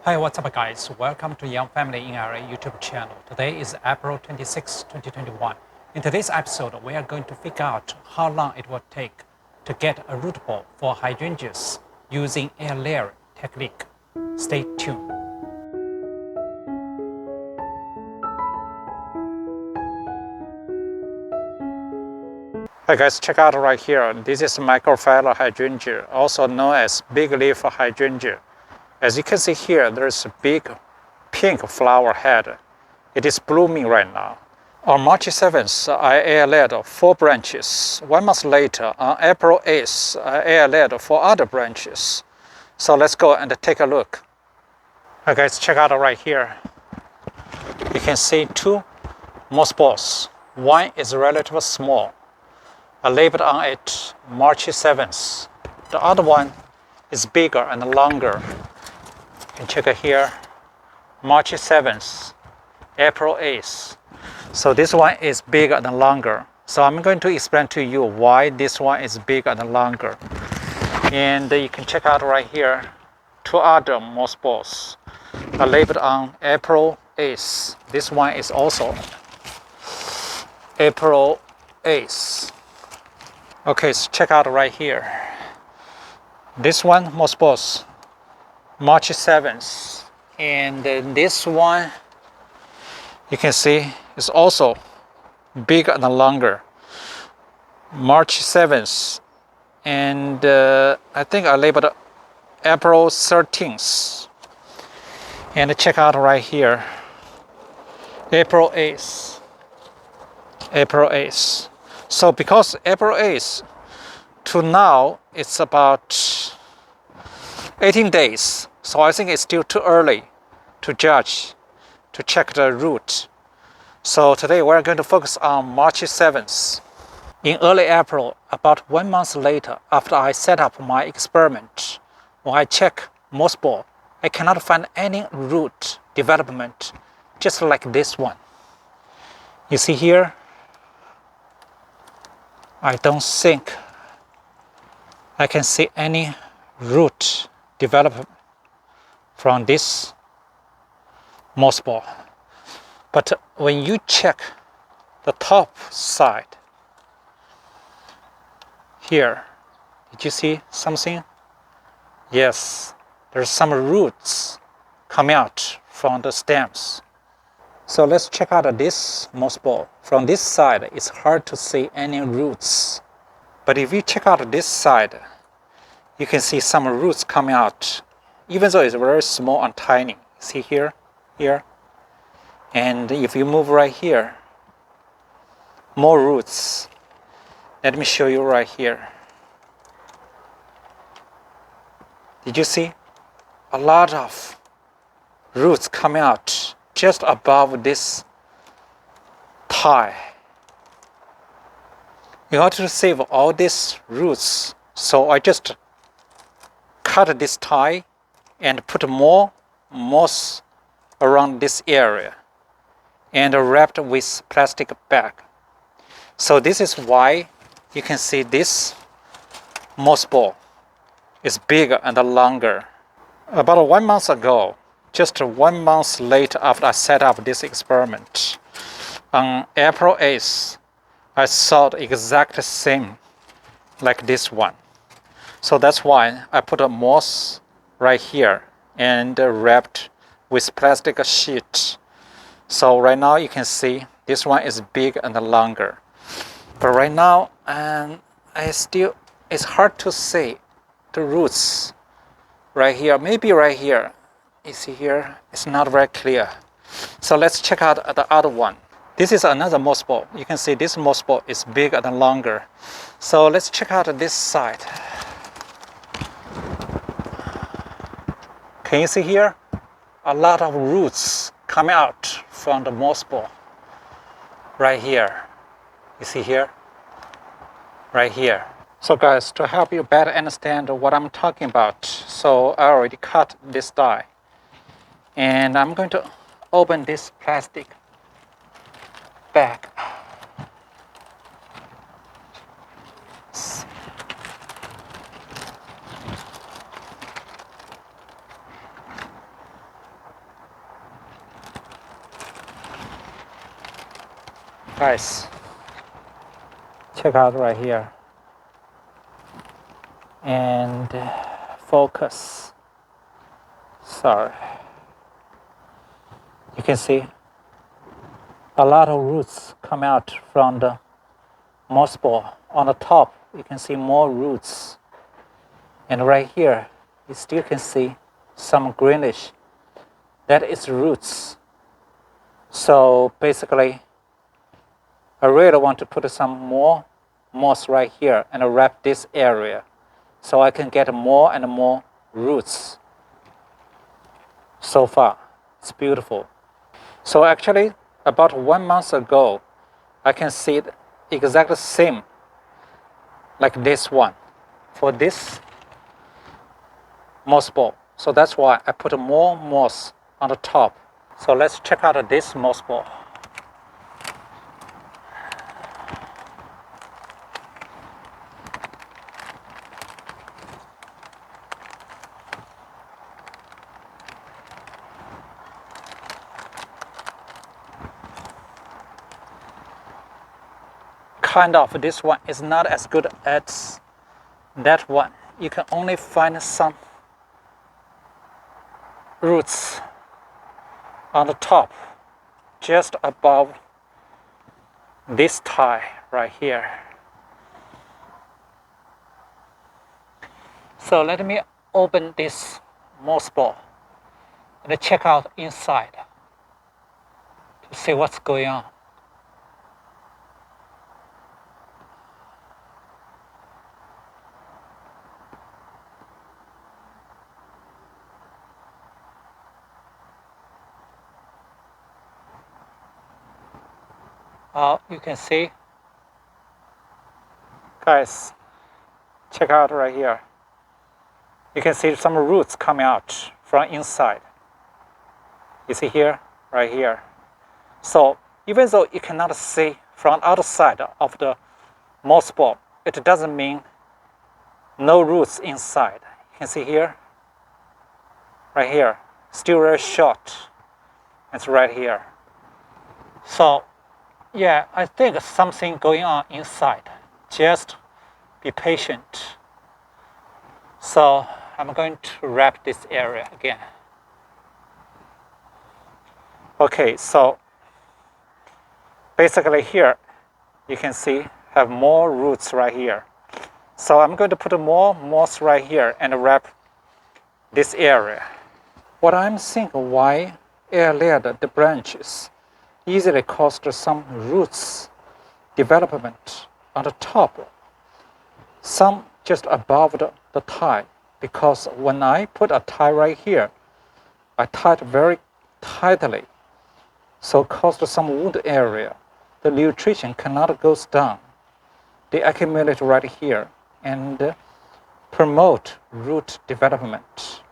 Hi, what's up guys? Welcome to Young Family in RA YouTube channel. Today is April 26, 2021. In today's episode, we are going to figure out how long it will take to get a root ball for hydrangeas using air layer technique. Stay tuned. Hi guys, check out right here. This is microphylla hydrangea, also known as big leaf hydrangea. As you can see here, there's a big pink flower head. It is blooming right now. On March 7th, I air-laid 4 branches. 1 month later, on April 8th, I air-laid 4 other branches. So let's go and take a look. Hi guys, check out right here. You can see 2 moss balls. One is relatively small. I labeled on it March 7th. The other one is bigger and longer. You can check it here, March 7th, April 8th. So this one is bigger and longer. So I'm going to explain to you why this one is bigger and longer. And you can check out right here, 2 other moss balls. I labeled on April 8th. This one is also April 8th. Okay, so check out right here. This one, moss balls, March 7th. And this one, you can see, is also bigger and longer. March 7th. And I think I labeled April 13th. And check out right here, April 8th. April 8th. So because April 8th to now, it's about 18 days. So I think it's still too early to judge, to check the root. So today we're going to focus on March 7th. In early April, about 1 month later, after I set up my experiment, when I check moss ball, I cannot find any root development, just like this one. You see here, I don't think I can see any root development from this moss ball. But when you check the top side, here, did you see something? Yes, there's some roots coming out from the stems. So let's check out this moss ball. From this side, it's hard to see any roots. But if you check out this side, you can see some roots coming out, even though it's very small and tiny. See here, here. And if you move right here, more roots. Let me show you right here. Did you see? A lot of roots coming out just above this tie. In order to save all these roots, so I just cut this tie and put more moss around this area and wrapped with plastic bag. So this is why you can see this moss ball is bigger and longer. About 1 month ago, just 1 month later after I set up this experiment, on April 8th, I saw the exact same like this one. So that's why I put a moss right here and wrapped with plastic sheet. So right now you can see this one is big and longer. But right now, it's hard to see the roots right here. Maybe right here. You see here, it's not very clear. So let's check out the other one. This is another moss ball. You can see this moss ball is big and longer. So let's check out this side. Can you see here? A lot of roots coming out from the moss ball. Right here. You see here? Right here. So guys, to help you better understand what I'm talking about, so I already cut this die. And I'm going to open this plastic bag. Guys, check out right here. And focus. Sorry. You can see a lot of roots come out from the moss ball. On the top, you can see more roots. And right here, you still can see some greenish. That is roots. So basically, I really want to put some more moss right here and wrap this area so I can get more and more roots. So far, it's beautiful. So actually, about 1 month ago, I can see it exactly same like this one for this moss ball. So that's why I put more moss on the top. So let's check out this moss ball. Kind of, this one is not as good as that one. You can only find some roots on the top, just above this tie right here. So let me open this moss ball and check out inside to see what's going on. You can see, guys, check out right here. You can see some roots coming out from inside. You see here, right here. So even though you cannot see from outside of the moss ball, it doesn't mean no roots inside. You can see here, right here, still very short. It's right here. So yeah, I think something going on inside. Just be patient. So I'm going to wrap this area again. Okay, so basically here, you can see have more roots right here. So I'm going to put more moss right here and wrap this area. What I'm thinking, why earlier the branches easily caused some roots development on the top, some just above the tie, because when I put a tie right here, I tied very tightly, so caused some wound area. The nutrition cannot go down. They accumulate right here and promote root development.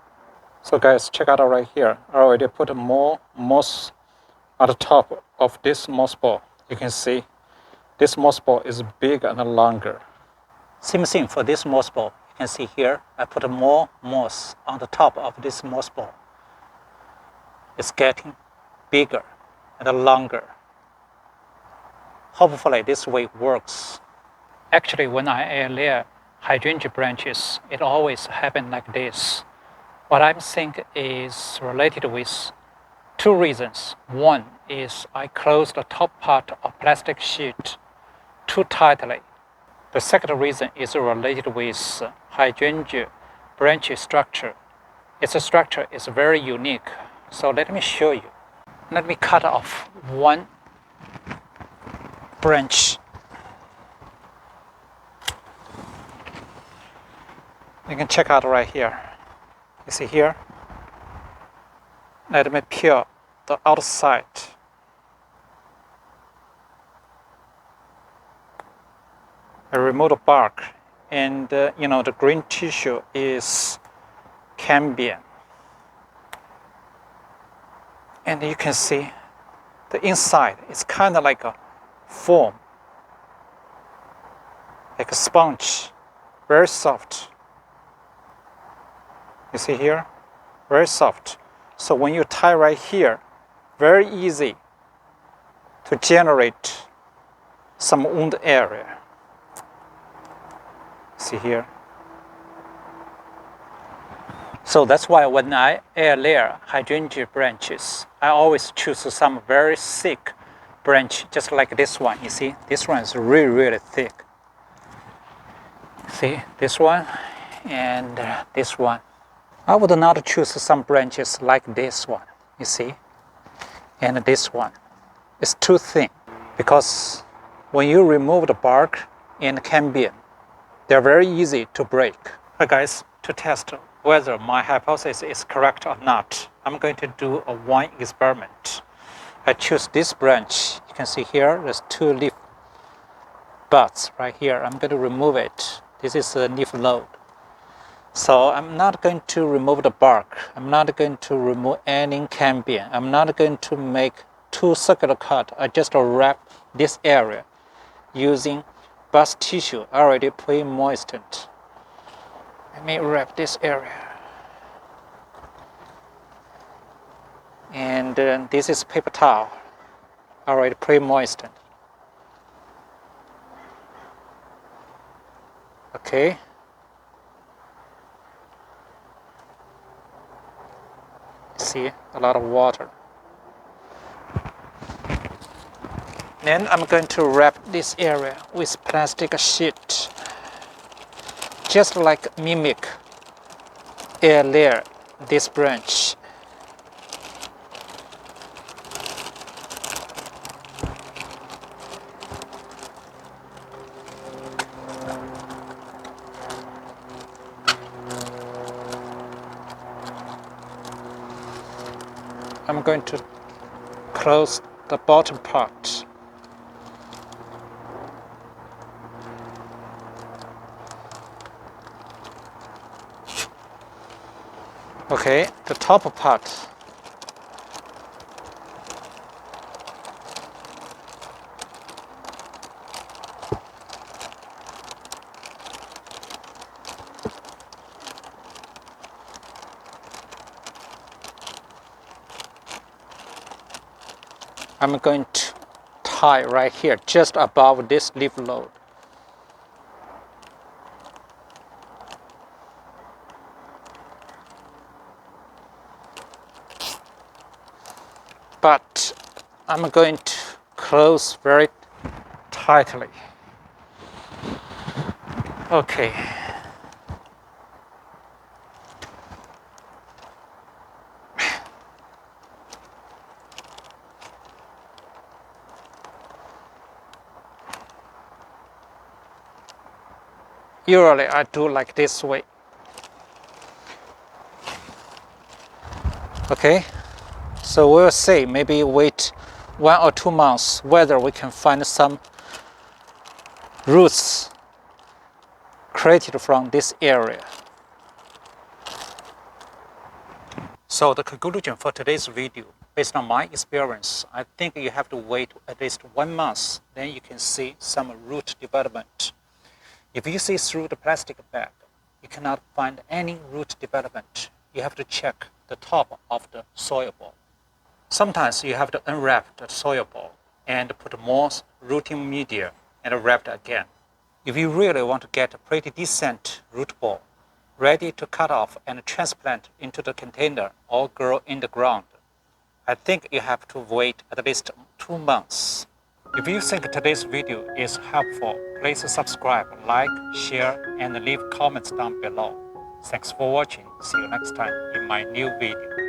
So guys, check out right here. I already put more moss at the top of this moss ball. You can see this moss ball is bigger and longer. Same thing for this moss ball. You can see here, I put more moss on the top of this moss ball. It's getting bigger and longer. Hopefully this way works. Actually, when I layer hydrangea branches, it always happens like this. What I think is related with two reasons. One is I closed the top part of plastic sheet too tightly. The second reason is related with hydrangea branch structure. Its structure is very unique. So let me show you. Let me cut off one branch. You can check out right here. You see here? Let me peel the outside. I remove the bark, and the green tissue is cambium. And you can see the inside is kind of like a foam, like a sponge, very soft. You see here? Very soft. So when you tie right here, very easy to generate some wound area. See here? So that's why when I air layer hydrangea branches, I always choose some very thick branch, just like this one. You see, this one is really, really thick. See, this one and this one. I would not choose some branches like this one, you see, and this one. It's too thin because when you remove the bark and cambium, they're very easy to break. Hi guys, to test whether my hypothesis is correct or not, I'm going to do one experiment. I choose this branch. You can see here, there's 2 leaf buds right here. I'm going to remove it. This is a leaf node. So I'm not going to remove the bark. I'm not going to remove any cambium. I'm not going to make 2 circular cut. I just wrap this area using bus tissue already pre-moistened. Let me wrap this area. And this is paper towel, already pre-moistened. Okay. See, a lot of water. Then I'm going to wrap this area with plastic sheet, just like mimic air layer this branch. I'm going to close the bottom part. Okay, the top part. I'm going to tie right here, just above this leaf load. But I'm going to close very tightly. Okay. Usually I do like this way. Okay. So we'll see, maybe wait 1 or 2 months whether we can find some roots created from this area. So the conclusion for today's video, based on my experience, I think you have to wait at least 1 month, then you can see some root development. If you see through the plastic bag, you cannot find any root development. You have to check the top of the soil ball. Sometimes you have to unwrap the soil ball and put more rooting media and wrap it again. If you really want to get a pretty decent root ball, ready to cut off and transplant into the container or grow in the ground, I think you have to wait at least 2 months. If you think today's video is helpful, please subscribe, like, share, and leave comments down below. Thanks for watching. See you next time in my new video.